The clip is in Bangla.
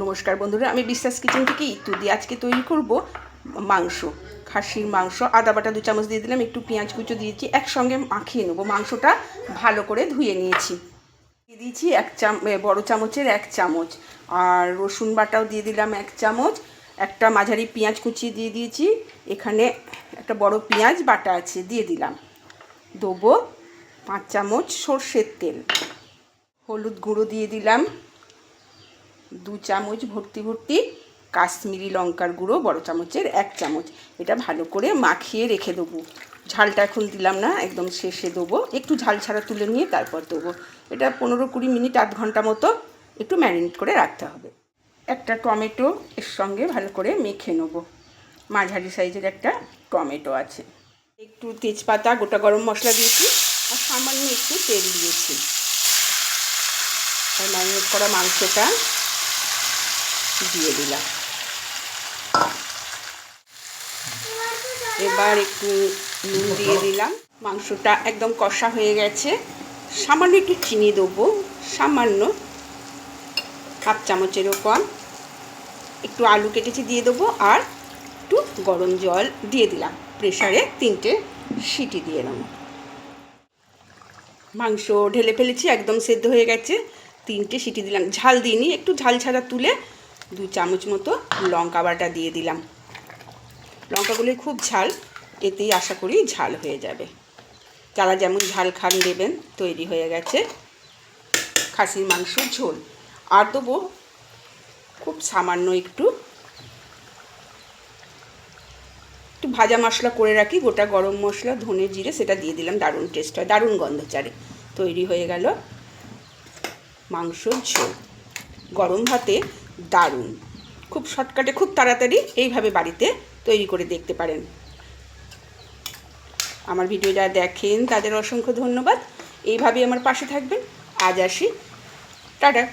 নমস্কার বন্ধুরা, আমি বিশ্বাস কিচেন থেকে ইত্যাদি আজকে তৈরি করব মাংস, খাসির মাংস। আদা বাটা 2 চামচ দিয়ে দিলাম, একটু পেঁয়াজ কুচো দিয়েছি, একসঙ্গে মাখিয়ে নেবো। মাংসটা ভালো করে ধুয়ে নিয়েছি, দিয়ে দিয়েছি বড় চামচের 1 চামচ, আর রসুন বাটাও দিয়ে দিলাম 1 চামচ, একটা মাঝারি পেঁয়াজ কুচিয়ে দিয়ে দিয়েছি, এখানে একটা বড় পেঁয়াজ বাটা আছে দিয়ে দিলাম। দেবো 5 চামচ সর্ষের তেল, হলুদ গুঁড়ো দিয়ে দিলাম 2 চামচ ভর্তি কাশ্মীরি লঙ্কার গুঁড়ো বড় চামচের 1 চামচ। এটা ভালো করে মাখিয়ে রেখে দেবো। ঝালটা এখন দিলাম না, একদম শেষে দেবো, একটু ঝাল ছাড়া তুলে নিয়ে তারপর দেবো। এটা 15-20 মিনিট, আধ ঘন্টা মতো একটু ম্যারিনেট করে রাখতে হবে। একটা টমেটো এর সঙ্গে ভালো করে মেখে নেবো। মাঝারি সাইজের একটা টমেটো আছে, একটু তেজপাতা, গোটা গরম মশলা দিয়েছি, আর সামান্য একটু তেল দিয়েছি। আর ম্যারিনেট করা মাংসটা দিয়ে দিলাম। এবার একটু নুন দিয়ে দিলাম। মাংসটা একদম কষা হয়ে গেছে, সামান্য একটু চিনি দেবো, সামান্য হাফ চামচেরও কম। একটু আলু কেটেছি দিয়ে দেবো, আর একটু গরম জল দিয়ে দিলাম। প্রেসারে 3টে সিটি দিয়ে নেব। মাংস ঢেলে ফেলেছি, একদম সেদ্ধ হয়ে গেছে। 3টে সিটি দিলাম, ঝাল দিইনি, একটু ঝাল ছাড়া তুলে 2 চামচ মতো লঙ্কা বাটা দিয়ে দিলাম। লঙ্কাগুলি খুব ঝাল, এতেই আশা করি ঝাল হয়ে যাবে। যারা যেমন ঝাল খান দেবেন। তৈরি হয়ে গেছে খাসির মাংসের ঝোল। আর দেবো খুব সামান্য একটু ভাজা মশলা করে রাখি, গোটা গরম মশলা, ধনে জিরে, সেটা দিয়ে দিলাম। দারুণ টেস্ট হয়, দারুণ গন্ধ ছাড়ে। তৈরি হয়ে গেল মাংসর ঝোল। গরম ভাতে দারুণ, খুব শর্টকাটে, খুব তাড়াতাড়ি এইভাবে বাড়িতে তৈরি করে দেখতে পারেন। আমার ভিডিও যারা দেখেন তাদের অসংখ্য ধন্যবাদ। এইভাবেই আমার পাশে থাকবেন। আজ আসি, টাটা।